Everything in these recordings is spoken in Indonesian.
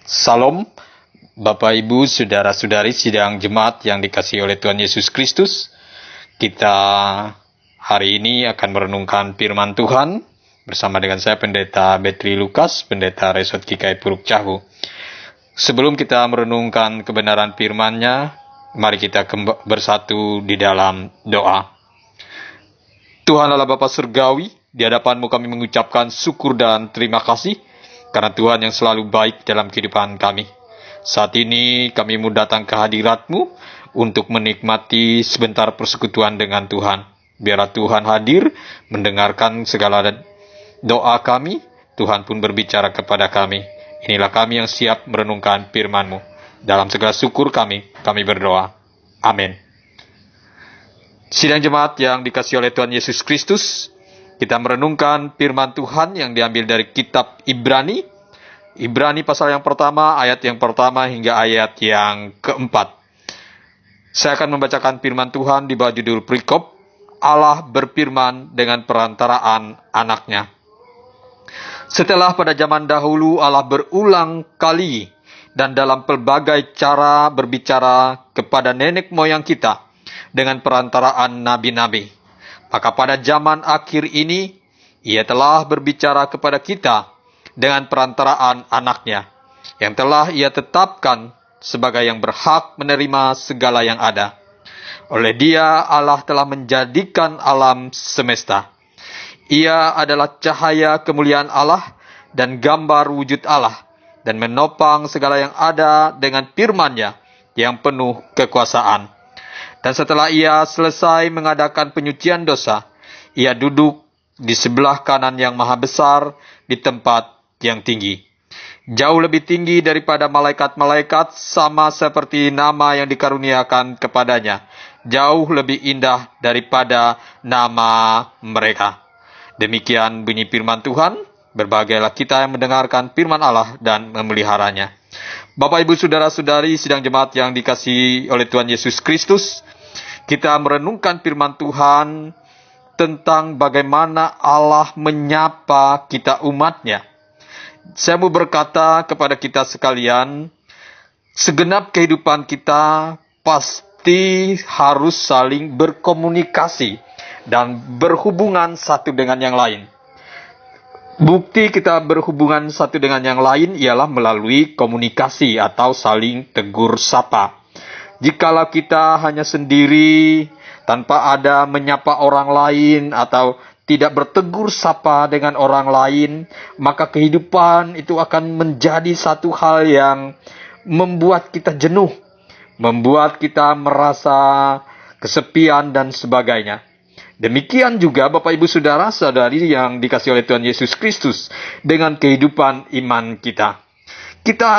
Salam, Bapak Ibu, Saudara-saudari sidang jemaat yang dikasihi oleh Tuhan Yesus Kristus. Kita hari ini akan merenungkan firman Tuhan bersama dengan saya Pendeta Betri Lukas, Pendeta Resort GKI Puruk Cahu. Sebelum kita merenungkan kebenaran firman-Nya, mari kita bersatu di dalam doa. Tuhan Allah Bapa Surgawi, di hadapan-Mu kami mengucapkan syukur dan terima kasih karena Tuhan yang selalu baik dalam kehidupan kami. Saat ini kami mau datang ke hadirat-Mu untuk menikmati sebentar persekutuan dengan Tuhan. Biarlah Tuhan hadir mendengarkan segala doa kami. Tuhan pun berbicara kepada kami. Inilah kami yang siap merenungkan firman-Mu. Dalam segala syukur kami berdoa. Amin. Sidang jemaat yang dikasihi oleh Tuhan Yesus Kristus, kita merenungkan firman Tuhan yang diambil dari kitab Ibrani. Ibrani pasal yang pertama, ayat yang pertama hingga ayat yang keempat. Saya akan membacakan firman Tuhan di bawah judul perikop, Allah berfirman dengan perantaraan anaknya. Setelah pada zaman dahulu Allah berulang kali dan dalam pelbagai cara berbicara kepada nenek moyang kita dengan perantaraan nabi-nabi. Maka pada zaman akhir ini, Ia telah berbicara kepada kita dengan perantaraan anaknya, yang telah Ia tetapkan sebagai yang berhak menerima segala yang ada. Oleh Dia, Allah telah menjadikan alam semesta. Ia adalah cahaya kemuliaan Allah dan gambar wujud Allah, dan menopang segala yang ada dengan firman-Nya yang penuh kekuasaan. Dan setelah Ia selesai mengadakan penyucian dosa, Ia duduk di sebelah kanan yang maha besar di tempat yang tinggi. Jauh lebih tinggi daripada malaikat-malaikat, sama seperti nama yang dikaruniakan kepadanya. Jauh lebih indah daripada nama mereka. Demikian bunyi firman Tuhan. Berbahagialah kita yang mendengarkan firman Allah dan memeliharanya. Bapak, Ibu, Saudara-saudari sidang jemaat yang dikasihi oleh Tuhan Yesus Kristus, kita merenungkan firman Tuhan tentang bagaimana Allah menyapa kita umat-Nya. Saya mau berkata kepada kita sekalian, segenap kehidupan kita pasti harus saling berkomunikasi dan berhubungan satu dengan yang lain. Bukti kita berhubungan satu dengan yang lain ialah melalui komunikasi atau saling tegur sapa. Jikalau kita hanya sendiri, tanpa ada menyapa orang lain atau tidak bertegur sapa dengan orang lain, maka kehidupan itu akan menjadi satu hal yang membuat kita jenuh, membuat kita merasa kesepian dan sebagainya. Demikian juga Bapak Ibu Saudara-saudari yang dikasihi oleh Tuhan Yesus Kristus dengan kehidupan iman kita. Kita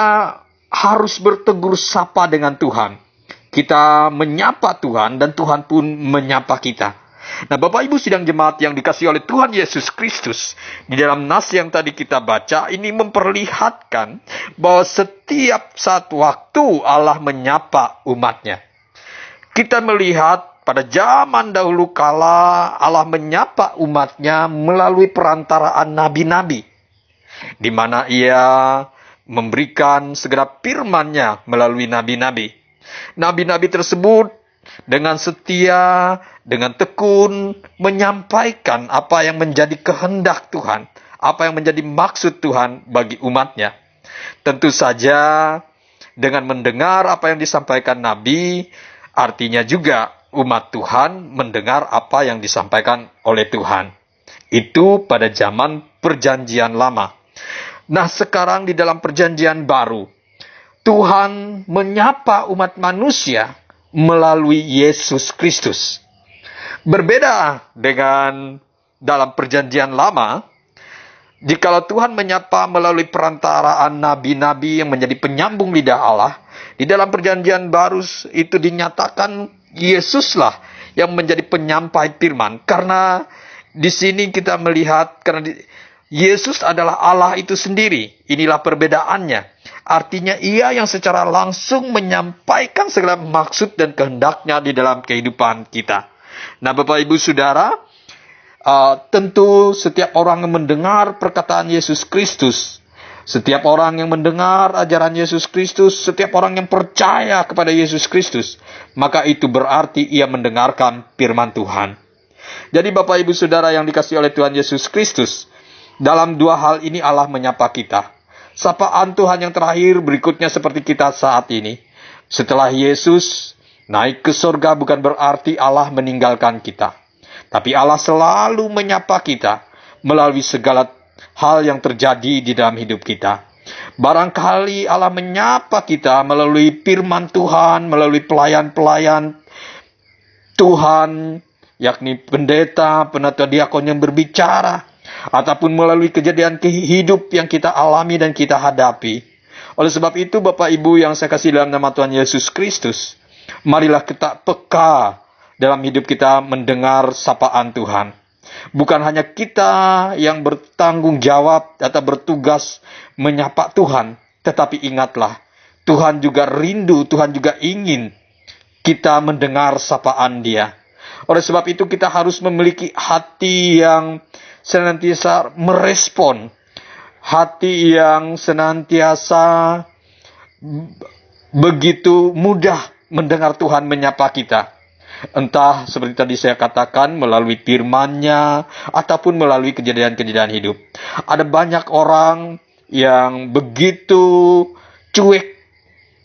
harus bertegur sapa dengan Tuhan. Kita menyapa Tuhan dan Tuhan pun menyapa kita. Nah, Bapak Ibu sidang jemaat yang dikasihi oleh Tuhan Yesus Kristus, di dalam nas yang tadi kita baca ini memperlihatkan bahwa setiap saat waktu Allah menyapa umat-Nya. Kita melihat pada zaman dahulu kala Allah menyapa umat-Nya melalui perantaraan nabi-nabi, di mana Ia memberikan segala firman-Nya melalui nabi-nabi. Nabi-nabi tersebut dengan setia, dengan tekun menyampaikan apa yang menjadi kehendak Tuhan, apa yang menjadi maksud Tuhan bagi umat-Nya. Tentu saja dengan mendengar apa yang disampaikan nabi, artinya juga umat Tuhan mendengar apa yang disampaikan oleh Tuhan. Itu pada zaman perjanjian lama. Nah, sekarang di dalam perjanjian baru, Tuhan menyapa umat manusia melalui Yesus Kristus. Berbeda dengan dalam perjanjian lama, jikalau Tuhan menyapa melalui perantaraan nabi-nabi yang menjadi penyambung lidah Allah, di dalam perjanjian baru itu dinyatakan Yesuslah yang menjadi penyampai firman. Karena di sini kita melihat, karena Yesus adalah Allah itu sendiri. Inilah perbedaannya. Artinya Ia yang secara langsung menyampaikan segala maksud dan kehendak-Nya di dalam kehidupan kita. Nah, Bapak Ibu Saudara, tentu setiap orang yang mendengar perkataan Yesus Kristus Setiap orang yang mendengar ajaran Yesus Kristus, setiap orang yang percaya kepada Yesus Kristus, maka itu berarti ia mendengarkan firman Tuhan. Jadi Bapak Ibu Saudara yang dikasihi oleh Tuhan Yesus Kristus, dalam dua hal ini Allah menyapa kita. Sapaan Tuhan yang terakhir berikutnya seperti kita saat ini. Setelah Yesus naik ke surga bukan berarti Allah meninggalkan kita. Tapi Allah selalu menyapa kita melalui segala hal yang terjadi di dalam hidup kita. Barangkali Allah menyapa kita melalui firman Tuhan, melalui pelayan-pelayan Tuhan, yakni pendeta, penatua diakon yang berbicara, ataupun melalui kejadian hidup yang kita alami dan kita hadapi. Oleh sebab itu, Bapak Ibu yang saya kasih dalam nama Tuhan Yesus Kristus, marilah kita peka dalam hidup kita mendengar sapaan Tuhan. Bukan hanya kita yang bertanggung jawab atau bertugas menyapa Tuhan, tetapi ingatlah, Tuhan juga rindu, Tuhan juga ingin kita mendengar sapaan Dia. Oleh sebab itu kita harus memiliki hati yang senantiasa merespon, hati yang senantiasa begitu mudah mendengar Tuhan menyapa kita. Entah seperti tadi saya katakan melalui firman-Nya ataupun melalui kejadian-kejadian hidup. Ada banyak orang yang begitu cuek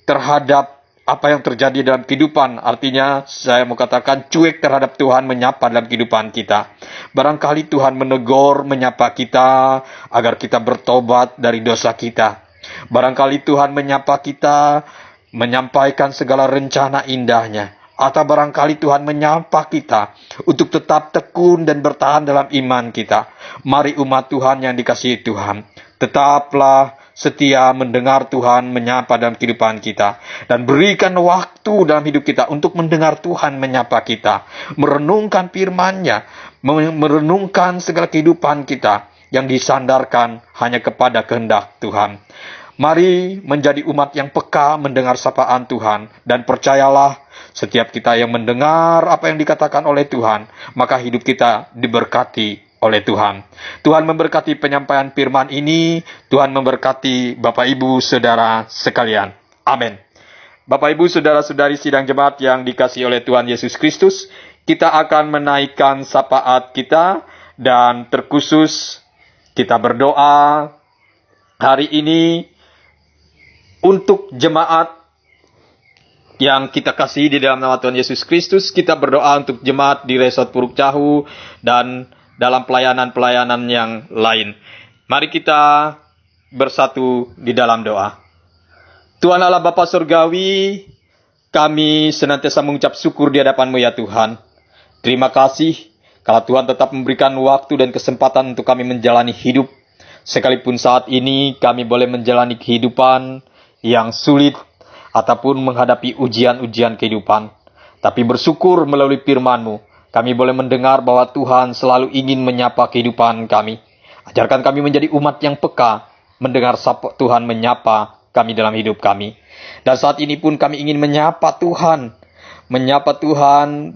terhadap apa yang terjadi dalam kehidupan. Artinya saya mau katakan cuek terhadap Tuhan menyapa dalam kehidupan kita. Barangkali Tuhan menegur, menyapa kita agar kita bertobat dari dosa kita. Barangkali Tuhan menyapa kita, menyampaikan segala rencana indahnya. Atau barangkali Tuhan menyapa kita untuk tetap tekun dan bertahan dalam iman kita. Mari umat Tuhan yang dikasihi Tuhan, tetaplah setia mendengar Tuhan menyapa dalam kehidupan kita. Dan berikan waktu dalam hidup kita untuk mendengar Tuhan menyapa kita. Merenungkan firman-Nya, merenungkan segala kehidupan kita yang disandarkan hanya kepada kehendak Tuhan. Mari menjadi umat yang peka mendengar sapaan Tuhan. Dan percayalah, setiap kita yang mendengar apa yang dikatakan oleh Tuhan, maka hidup kita diberkati oleh Tuhan. Tuhan memberkati penyampaian firman ini. Tuhan memberkati Bapak Ibu Saudara sekalian. Amin. Bapak Ibu Saudara-saudari sidang jemaat yang dikasihi oleh Tuhan Yesus Kristus, kita akan menaikkan syafaat kita dan terkhusus kita berdoa hari ini untuk jemaat yang kita kasih di dalam nama Tuhan Yesus Kristus. Kita berdoa untuk jemaat di Resort Puruk Cahu dan dalam pelayanan-pelayanan yang lain. Mari kita bersatu di dalam doa. Tuhan Allah Bapa Surgawi, kami senantiasa mengucap syukur di hadapan-Mu ya Tuhan. Terima kasih kalau Tuhan tetap memberikan waktu dan kesempatan untuk kami menjalani hidup. Sekalipun saat ini kami boleh menjalani kehidupan yang sulit ataupun menghadapi ujian-ujian kehidupan. Tapi bersyukur melalui firman-Mu, kami boleh mendengar bahwa Tuhan selalu ingin menyapa kehidupan kami. Ajarkan kami menjadi umat yang peka, mendengar Tuhan menyapa kami dalam hidup kami. Dan saat ini pun kami ingin menyapa Tuhan,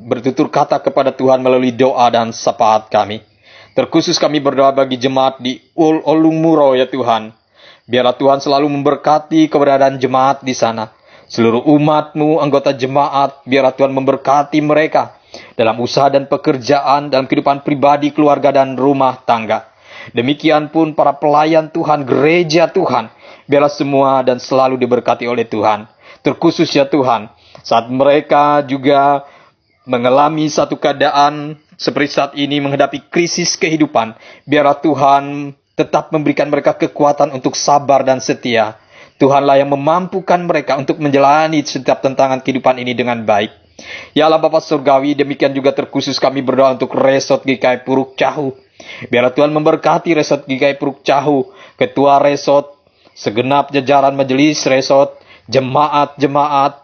bertutur kata kepada Tuhan melalui doa dan syafaat kami. Terkhusus kami berdoa bagi jemaat di Ulung Muro ya Tuhan. Biarlah Tuhan selalu memberkati keberadaan jemaat di sana. Seluruh umat-Mu, anggota jemaat, biarlah Tuhan memberkati mereka dalam usaha dan pekerjaan, dalam kehidupan pribadi, keluarga, dan rumah tangga. Demikian pun para pelayan Tuhan, gereja Tuhan, biarlah semua dan selalu diberkati oleh Tuhan. Terkhusus ya Tuhan, saat mereka juga mengalami satu keadaan seperti saat ini, menghadapi krisis kehidupan, biarlah Tuhan tetap memberikan mereka kekuatan untuk sabar dan setia. Tuhanlah yang memampukan mereka untuk menjalani setiap tantangan kehidupan ini dengan baik. Ya Allah Bapa Surgawi, demikian juga terkhusus kami berdoa untuk Resort GKI Puruk Cahu. Biarlah Tuhan memberkati Resort GKI Puruk Cahu, ketua resort, segenap jajaran majelis resort, jemaat-jemaat,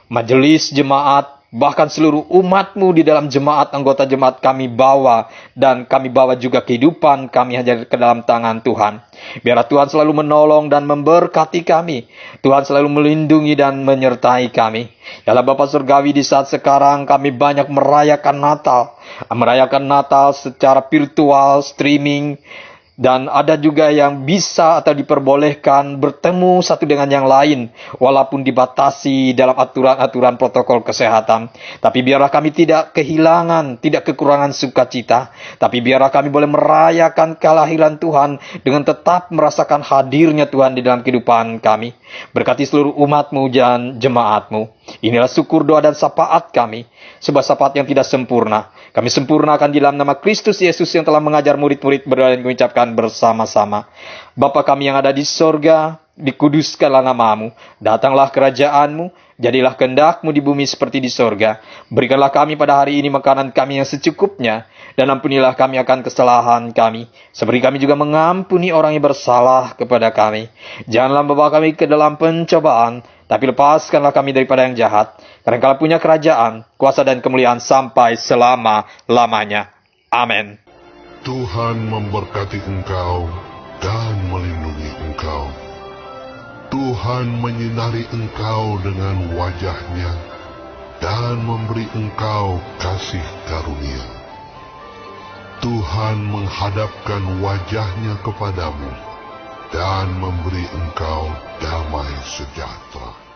majelis jemaat, bahkan seluruh umat-Mu di dalam jemaat, anggota jemaat kami bawa, dan kami bawa juga kehidupan kami hanya ke dalam tangan Tuhan. Biarlah Tuhan selalu menolong dan memberkati kami. Tuhan selalu melindungi dan menyertai kami. Ya Allah Bapa Surgawi, di saat sekarang kami banyak merayakan Natal secara virtual, streaming, Dan ada juga yang bisa atau diperbolehkan bertemu satu dengan yang lain, walaupun dibatasi dalam aturan-aturan protokol kesehatan. Tapi biarlah kami tidak kehilangan, tidak kekurangan sukacita. Tapi biarlah kami boleh merayakan kelahiran Tuhan dengan tetap merasakan hadirnya Tuhan di dalam kehidupan kami. Berkati seluruh umat-Mu dan jemaat-Mu. Inilah syukur, doa, dan syafaat kami. Sebuah syafaat yang tidak sempurna. Kami sempurnakan di dalam nama Kristus Yesus yang telah mengajar murid-murid berdoa dan mengucapkan bersama-sama. Bapa kami yang ada di sorga, dikuduskanlah nama-Mu. Datanglah kerajaan-Mu, jadilah kehendak-Mu di bumi seperti di sorga. Berikanlah kami pada hari ini makanan kami yang secukupnya, dan ampunilah kami akan kesalahan kami, seperti kami juga mengampuni orang yang bersalah kepada kami. Janganlah membawa kami ke dalam pencobaan, tapi lepaskanlah kami daripada yang jahat. Karena Engkau punya kerajaan, kuasa dan kemuliaan sampai selama-lamanya. Amin. Tuhan memberkati engkau dan melindungi engkau. Tuhan menyinari engkau dengan wajah-Nya dan memberi engkau kasih karunia. Tuhan menghadapkan wajah-Nya kepadamu dan memberi engkau damai sejahtera.